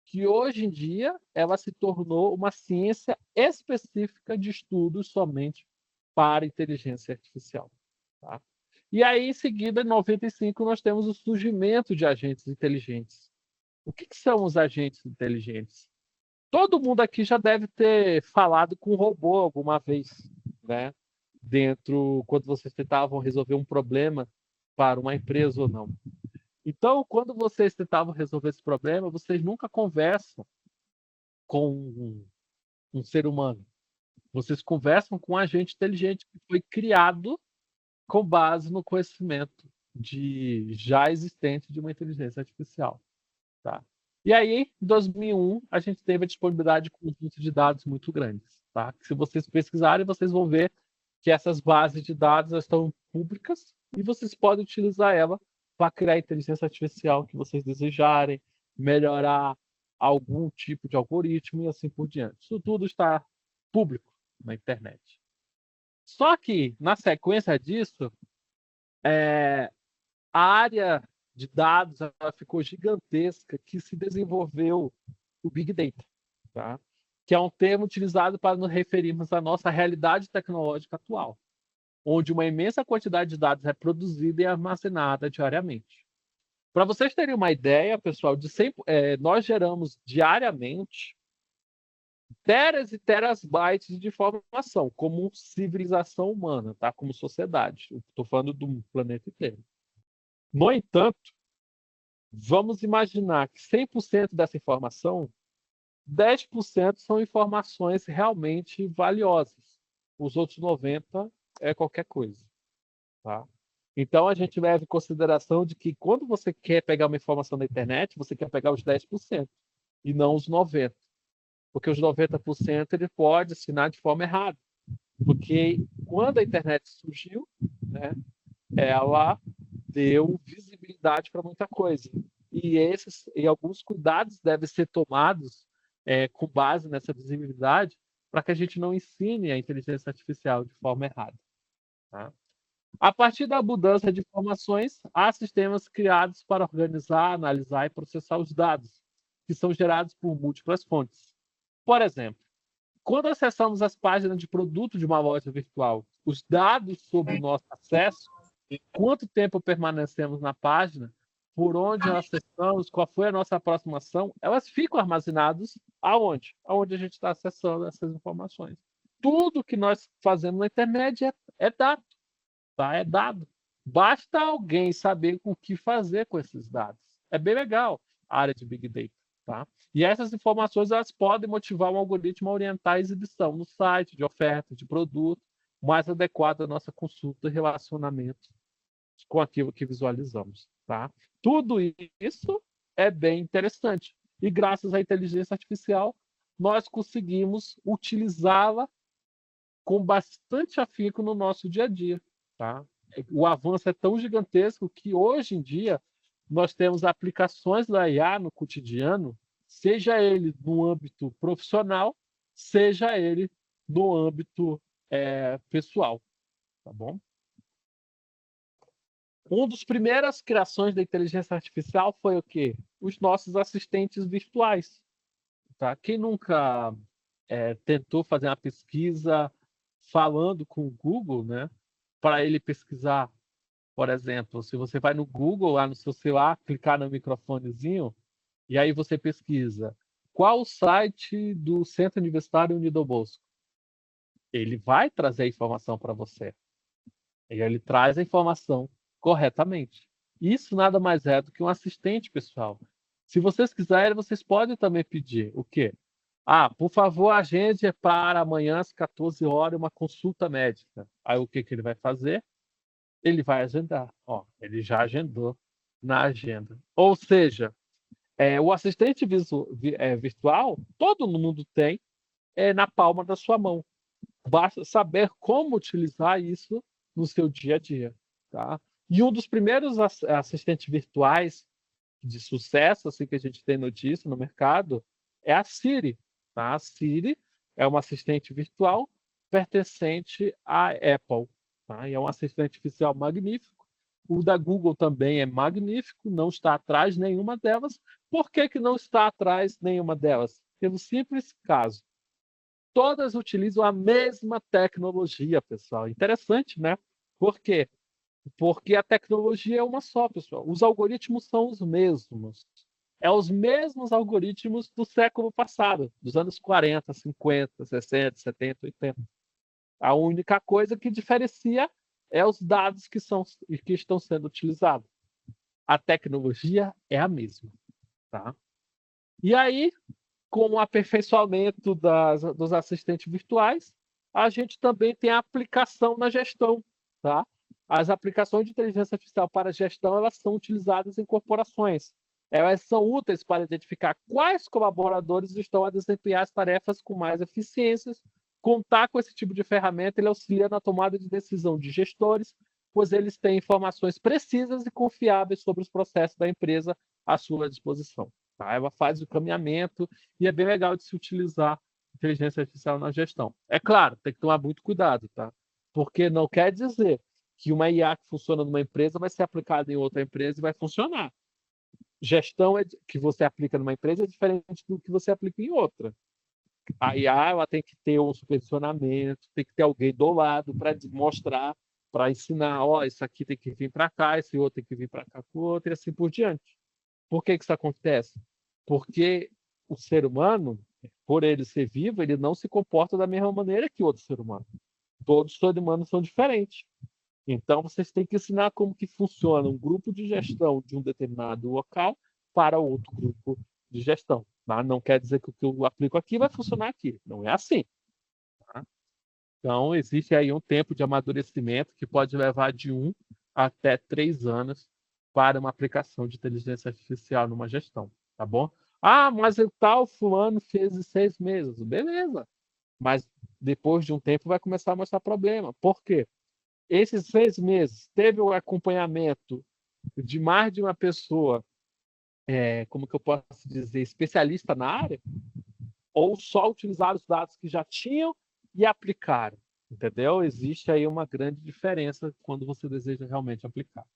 que hoje em dia ela se tornou uma ciência específica de estudos somente para inteligência artificial. Tá? E aí, em seguida, em 95, nós temos o surgimento de agentes inteligentes. O que são os agentes inteligentes? Todo mundo aqui já deve ter falado com um robô alguma vez, né? Quando vocês tentavam resolver um problema para uma empresa ou não. Então, quando vocês tentavam resolver esse problema, vocês nunca conversam com um ser humano. Vocês conversam com um agente inteligente que foi criado com base no conhecimento já existente de uma inteligência artificial. Tá? E aí, em 2001, a gente teve a disponibilidade de conjunto de dados muito grandes. Tá? Que se vocês pesquisarem, vocês vão ver que essas bases de dados estão públicas e vocês podem utilizar ela para criar a inteligência artificial que vocês desejarem, melhorar algum tipo de algoritmo e assim por diante. Isso tudo está público na internet. Só que, na sequência disso, a área de dados ela ficou gigantesca, que se desenvolveu o Big Data, tá? Que é um termo utilizado para nos referirmos à nossa realidade tecnológica atual, onde uma imensa quantidade de dados é produzida e armazenada diariamente. Para vocês terem uma ideia, pessoal, nós geramos diariamente teras e terabytes de informação, como civilização humana, tá? Como sociedade. Estou falando do planeta inteiro. No entanto, vamos imaginar que 100% dessa informação, 10% são informações realmente valiosas. Os outros 90% é qualquer coisa. Tá? Então, a gente leva em consideração de que quando você quer pegar uma informação na internet, você quer pegar os 10% e não os 90%. Porque os 90% ele pode assinar de forma errada. Porque quando a internet surgiu, né, ela deu visibilidade para muita coisa. E alguns cuidados devem ser tomados com base nessa visibilidade para que a gente não ensine a inteligência artificial de forma errada. Tá? A partir da mudança de informações, há sistemas criados para organizar, analisar e processar os dados, que são gerados por múltiplas fontes. Por exemplo, quando acessamos as páginas de produto de uma loja virtual, os dados sobre o nosso acesso, quanto tempo permanecemos na página, por onde acessamos, qual foi a nossa aproximação, elas ficam armazenadas aonde? Aonde a gente está acessando essas informações. Tudo que nós fazemos na internet é dado. Tá? É dado. Basta alguém saber o que fazer com esses dados. É bem legal a área de Big Data. Tá? E essas informações elas podem motivar um algoritmo a orientar a exibição no site de oferta, de produto, mais adequado à nossa consulta e relacionamento com aquilo que visualizamos. Tá? Tudo isso é bem interessante. E graças à inteligência artificial, nós conseguimos utilizá-la com bastante afinco no nosso dia a dia. Tá? O avanço é tão gigantesco que hoje em dia nós temos aplicações da IA no cotidiano, seja ele no âmbito profissional, seja ele no âmbito pessoal. Tá bom? Uma das primeiras criações da inteligência artificial foi o quê? Os nossos assistentes virtuais. Tá? Quem nunca tentou fazer uma pesquisa falando com o Google, né, para ele pesquisar? Por exemplo, se você vai no Google, lá no seu celular, clicar no microfonezinho, e aí você pesquisa qual o site do Centro Universitário Unido Bosco. Ele vai trazer a informação para você. E ele traz a informação corretamente. Isso nada mais é do que um assistente pessoal. Se vocês quiserem, vocês podem também pedir o quê? Por favor, agende para amanhã às 14 horas uma consulta médica. Aí o que ele vai fazer? Ele vai agendar. Ele já agendou na agenda. Ou seja, o assistente virtual, todo mundo tem na palma da sua mão. Basta saber como utilizar isso no seu dia a dia. Tá? E um dos primeiros assistentes virtuais de sucesso assim, que a gente tem notícia no mercado é a Siri. Tá? A Siri é uma assistente virtual pertencente à Apple. tá? E é um assistente artificial magnífico. O da Google também é magnífico, não está atrás nenhuma delas. Por que que não está atrás nenhuma delas? Pelo simples caso, todas utilizam a mesma tecnologia, pessoal. Interessante, né? Por quê? Porque a tecnologia é uma só, pessoal. Os algoritmos são os mesmos. É os mesmos algoritmos do século passado, dos anos 40, 50, 60, 70, 80. A única coisa que diferencia é os dados que estão sendo utilizados. A tecnologia é a mesma, tá? E aí, com o aperfeiçoamento dos assistentes virtuais, a gente também tem a aplicação na gestão, tá? As aplicações de inteligência artificial para gestão, elas são utilizadas em corporações. Elas são úteis para identificar quais colaboradores estão a desempenhar as tarefas com mais eficiências. Contar com esse tipo de ferramenta, ele auxilia na tomada de decisão de gestores, pois eles têm informações precisas e confiáveis sobre os processos da empresa à sua disposição. Tá? Ela faz o caminhamento e é bem legal de se utilizar inteligência artificial na gestão. É claro, tem que tomar muito cuidado, tá? Porque não quer dizer que uma IA que funciona numa empresa vai ser aplicada em outra empresa e vai funcionar. Gestão que você aplica numa empresa é diferente do que você aplica em outra. A IA ela tem que ter um supervisionamento, tem que ter alguém do lado para mostrar, para ensinar, ó, isso aqui tem que vir para cá, esse outro tem que vir para cá com o outro, e assim por diante. Por que que isso acontece? Porque o ser humano, por ele ser vivo, ele não se comporta da mesma maneira que outro ser humano. Todos os seres humanos são diferentes. Então, vocês têm que ensinar como que funciona um grupo de gestão de um determinado local para outro grupo de gestão. Tá? Não quer dizer que o que eu aplico aqui vai funcionar aqui. Não é assim. Tá? Então, existe aí um tempo de amadurecimento que pode levar de 1 até 3 anos para uma aplicação de inteligência artificial numa gestão, tá bom? Ah, mas o tal fulano fez em 6 meses. Beleza. Mas depois de um tempo vai começar a mostrar problema. Por quê? Esses 6 meses teve o acompanhamento de mais de uma pessoa, como que eu posso dizer, especialista na área, ou só utilizar os dados que já tinham e aplicaram, entendeu? Existe aí uma grande diferença quando você deseja realmente aplicar.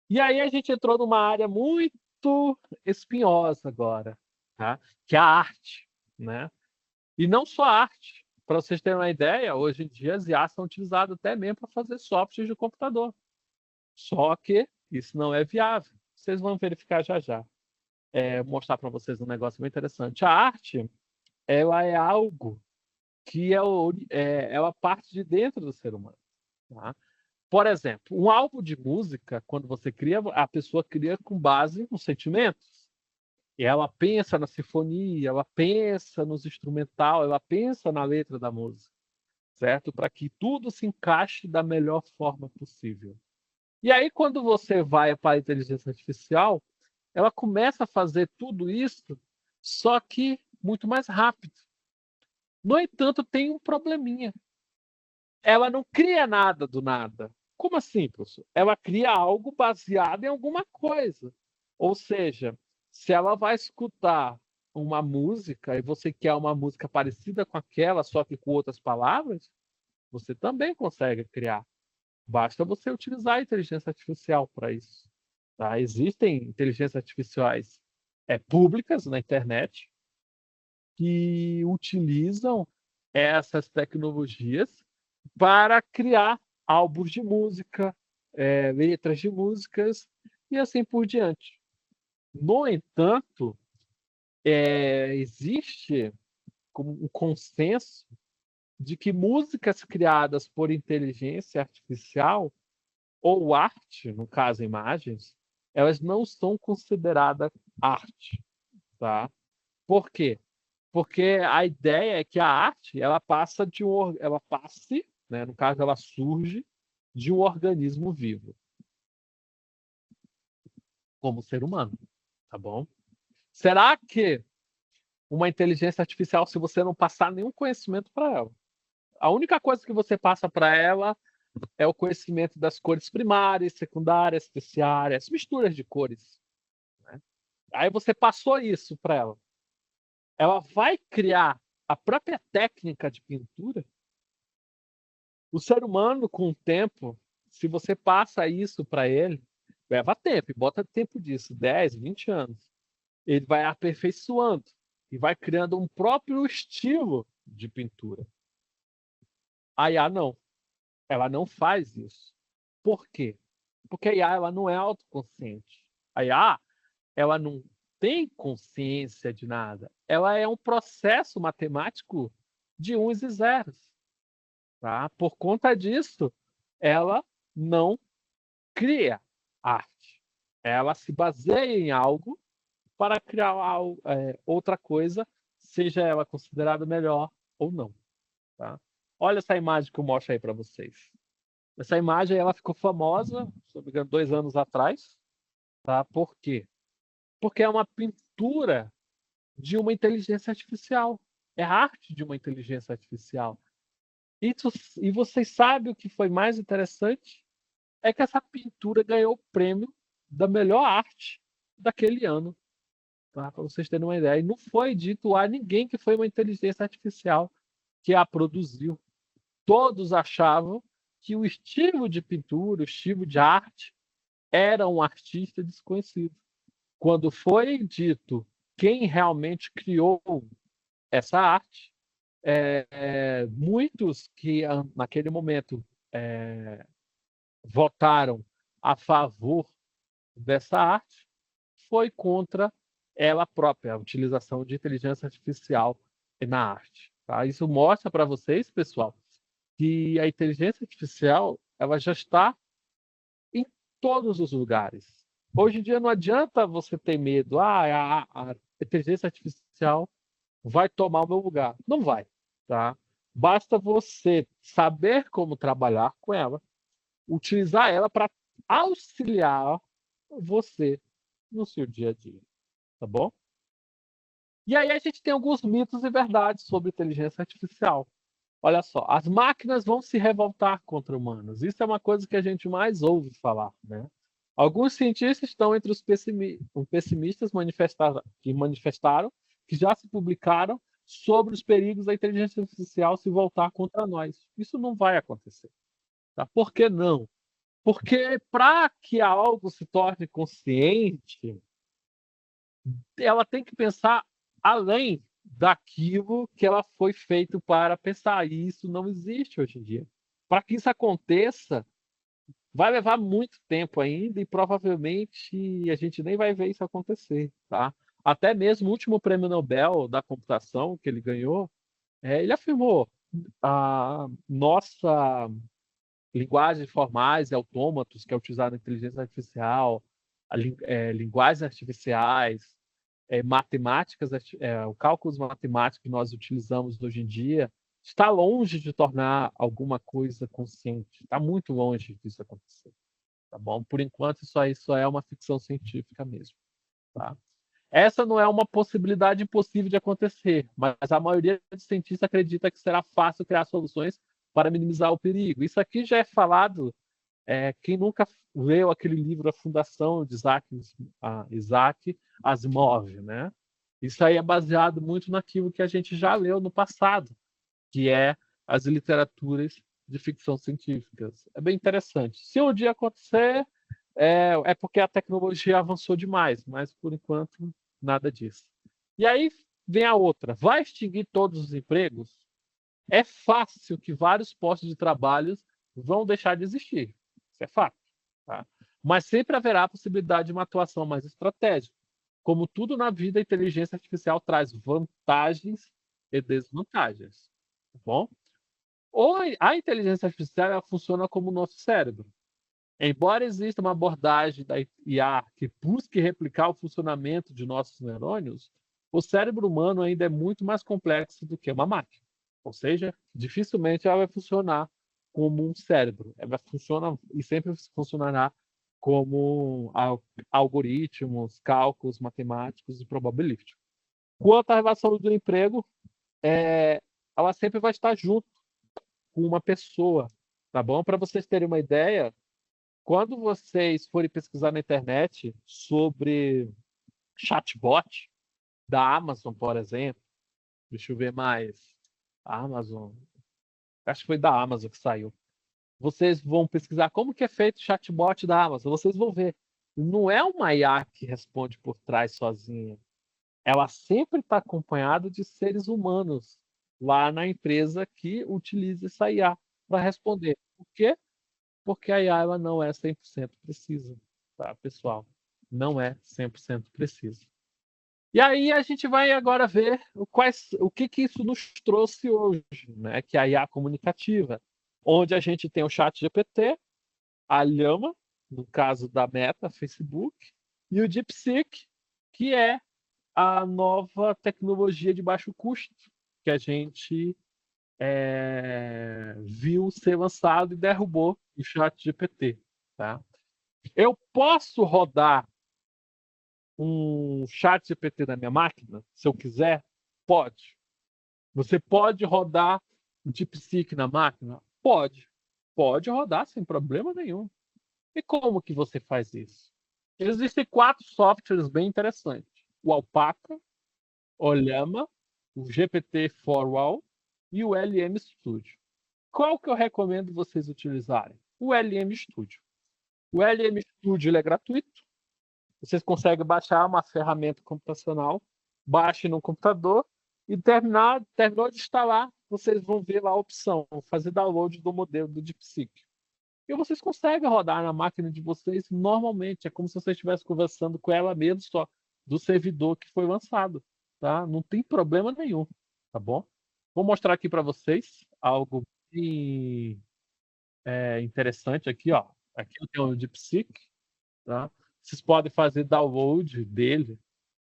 E aí a gente entrou numa área muito espinhosa agora, tá? Que é a arte, né? E não só a arte. Para vocês terem uma ideia, hoje em dia as IAs são utilizadas até mesmo para fazer softwares de computador. Só que isso não é viável. Vocês vão verificar já já. Mostrar para vocês um negócio muito interessante. A arte, ela é algo que ela parte de dentro do ser humano. Tá? Por exemplo, um álbum de música, quando você cria, a pessoa cria com base nos sentimentos. E ela pensa na sinfonia, ela pensa nos instrumental, ela pensa na letra da música, certo? Para que tudo se encaixe da melhor forma possível. E aí, quando você vai para a inteligência artificial, ela começa a fazer tudo isso, só que muito mais rápido. No entanto, tem um probleminha. Ela não cria nada do nada. Como assim, professor? Ela cria algo baseado em alguma coisa. Ou seja, se ela vai escutar uma música e você quer uma música parecida com aquela, só que com outras palavras, você também consegue criar. Basta você utilizar a inteligência artificial para isso. Tá? Existem inteligências artificiais públicas na internet que utilizam essas tecnologias para criar álbuns de música, letras de músicas e assim por diante. No entanto, existe um consenso de que músicas criadas por inteligência artificial ou arte, no caso imagens, elas não são consideradas arte, tá? Por quê? Porque a ideia é que a arte ela passe, né, no caso ela surge de um organismo vivo, como o ser humano, tá bom? Será que uma inteligência artificial, se você não passar nenhum conhecimento para ela, a única coisa que você passa para ela é o conhecimento das cores primárias, secundárias, terciárias, misturas de cores, né? Aí você passou isso para ela vai criar a própria técnica de pintura? O ser humano, com o tempo, se você passa isso para ele, leva tempo, e bota tempo disso, 10, 20 anos. Ele vai aperfeiçoando e vai criando um próprio estilo de pintura. A IA não. Ela não faz isso. Por quê? Porque a IA ela não é autoconsciente. A IA ela não tem consciência de nada. Ela é um processo matemático de uns e zeros. Tá? Por conta disso, ela não cria arte. Ela se baseia em algo para criar outra coisa, seja ela considerada melhor ou não. Tá? Olha essa imagem que eu mostro aí para vocês. Essa imagem ela ficou famosa, se não me engano, 2 anos atrás. Tá? Por quê? Porque é uma pintura de uma inteligência artificial. É a arte de uma inteligência artificial. E vocês sabem o que foi mais interessante? É que essa pintura ganhou o prêmio da melhor arte daquele ano. Tá? Para vocês terem uma ideia. E não foi dito a ninguém que foi uma inteligência artificial que a produziu. Todos achavam que o estilo de pintura, o estilo de arte, era um artista desconhecido. Quando foi dito quem realmente criou essa arte, muitos que naquele momento votaram a favor dessa arte foi contra ela própria, a utilização de inteligência artificial na arte. Tá? Isso mostra para vocês, pessoal, que a inteligência artificial ela já está em todos os lugares. Hoje em dia não adianta você ter medo, a inteligência artificial vai tomar o meu lugar. Não vai, tá? Basta você saber como trabalhar com ela, utilizar ela para auxiliar você no seu dia a dia, tá bom? E aí a gente tem alguns mitos e verdades sobre inteligência artificial. Olha só, as máquinas vão se revoltar contra humanos. Isso é uma coisa que a gente mais ouve falar, né? Alguns cientistas estão entre os pessimistas que manifestaram, que já se publicaram sobre os perigos da inteligência artificial se voltar contra nós. Isso não vai acontecer. Tá? Por que não? Porque para que algo se torne consciente, ela tem que pensar além daquilo que ela foi feito para pensar. E isso não existe hoje em dia. Para que isso aconteça, vai levar muito tempo ainda e provavelmente a gente nem vai ver isso acontecer, tá? Até mesmo o último prêmio Nobel da computação que ele ganhou, ele afirmou a nossa linguagens formais e autômatos que é utilizada na inteligência artificial, linguagens artificiais, matemáticas, cálculos matemáticos que nós utilizamos hoje em dia, está longe de tornar alguma coisa consciente. Está muito longe disso acontecer. Tá bom? Por enquanto, isso aí só é uma ficção científica mesmo. Tá? Essa não é uma possibilidade impossível de acontecer, mas a maioria dos cientistas acredita que será fácil criar soluções para minimizar o perigo. Isso aqui já é falado. Quem nunca leu aquele livro A Fundação de Isaac Asimov, né? Isso aí é baseado muito naquilo que a gente já leu no passado, que é as literaturas de ficção científica. É bem interessante. Se um dia acontecer, é porque a tecnologia avançou demais, mas por enquanto nada disso. E aí vem a outra. Vai extinguir todos os empregos? É fácil que vários postos de trabalho vão deixar de existir. Isso é fato. Tá? Mas sempre haverá a possibilidade de uma atuação mais estratégica. Como tudo na vida, a inteligência artificial traz vantagens e desvantagens. Tá bom? Ou a inteligência artificial ela funciona como o nosso cérebro. Embora exista uma abordagem da IA que busque replicar o funcionamento de nossos neurônios, o cérebro humano ainda é muito mais complexo do que uma máquina. Ou seja, dificilmente ela vai funcionar como um cérebro. Ela funciona e sempre funcionará como algoritmos, cálculos matemáticos e probabilísticos. Quanto à relação do emprego, ela sempre vai estar junto com uma pessoa, tá bom? Para vocês terem uma ideia, quando vocês forem pesquisar na internet sobre chatbot da Amazon, por exemplo, deixa eu ver mais. A Amazon. acho que foi da Amazon que saiu. Vocês vão pesquisar como que é feito o chatbot da Amazon, vocês vão ver. Não é uma IA que responde por trás sozinha. Ela sempre está acompanhada de seres humanos lá na empresa que utiliza essa IA para responder. Por quê? Porque a IA ela não é 100% precisa, tá, pessoal? Não é 100% precisa. E aí a gente vai agora ver o que isso nos trouxe hoje, né? Que é a IA comunicativa, onde a gente tem o ChatGPT, a Llama, no caso da Meta, Facebook, e o DeepSeek, que é a nova tecnologia de baixo custo que a gente viu ser lançado e derrubou o ChatGPT. Tá? Eu posso rodar um ChatGPT na minha máquina, se eu quiser? Pode. Você pode rodar o DeepSeek na máquina? Pode. Pode rodar sem problema nenhum. E como que você faz isso? Existem 4 softwares bem interessantes. O Alpaca, o Llama, o GPT-4All e o LM Studio. Qual que eu recomendo vocês utilizarem? O LM Studio. O LM Studio ele é gratuito. Vocês conseguem baixar uma ferramenta computacional, baixe no computador e terminou de instalar, vocês vão ver lá a opção, fazer download do modelo do DeepSeek. E vocês conseguem rodar na máquina de vocês normalmente. É como se você estivesse conversando com ela mesmo, só do servidor que foi lançado. Tá? Não tem problema nenhum. Tá bom? Vou mostrar aqui para vocês algo bem interessante aqui. Ó. Aqui eu tenho o DeepSeek. Tá? Vocês podem fazer download dele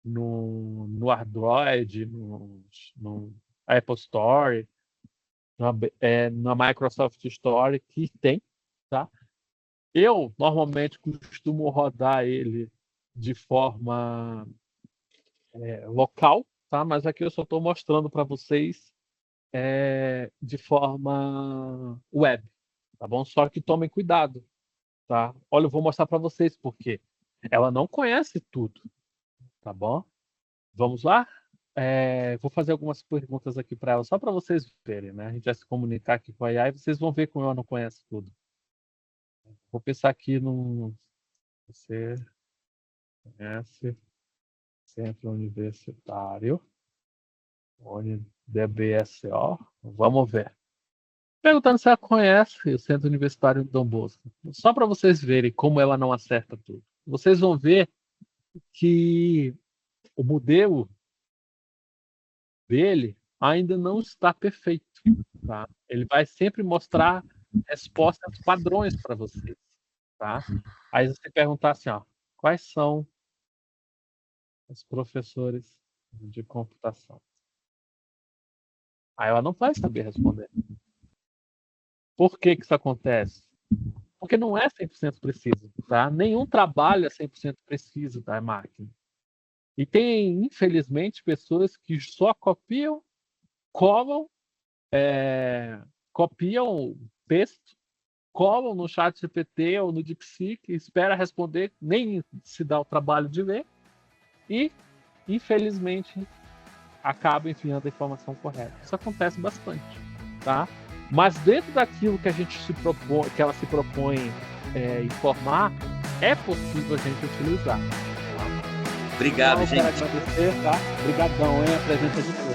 no Android, no Apple Store, na Microsoft Store, que tem. Tá? Eu, normalmente, costumo rodar ele de forma local, tá? Mas aqui eu só estou mostrando para vocês de forma web, tá bom? Só que tomem cuidado, tá? Olha, eu vou mostrar para vocês porque ela não conhece tudo, tá bom? Vamos lá? Vou fazer algumas perguntas aqui para ela, só para vocês verem, né? A gente vai se comunicar aqui com a IA e vocês vão ver como ela não conhece tudo. Vou pensar aqui no... Você conhece Centro Universitário, DBSO? Vamos ver. Perguntando se ela conhece o Centro Universitário de Dom Bosco. Só para vocês verem como ela não acerta tudo. Vocês vão ver que o modelo dele ainda não está perfeito. Tá? Ele vai sempre mostrar respostas padrões para vocês. Tá? Aí você perguntar assim, ó, quais são os professores de computação? Aí ela não vai saber responder. Por que isso acontece? Porque não é 100% preciso. Tá? Nenhum trabalho é 100% preciso da máquina. E tem, infelizmente, pessoas que só copiam, colam, copiam o texto, colam no ChatGPT ou no DeepSeek, espera responder, nem se dá o trabalho de ler e, infelizmente, acaba enfiando a informação correta. Isso acontece bastante, tá? Mas dentro daquilo que a gente que ela se propõe informar, é possível a gente utilizar. Tá? Obrigado, então, gente. Quero agradecer, tá? Obrigadão, hein? A presença de todos.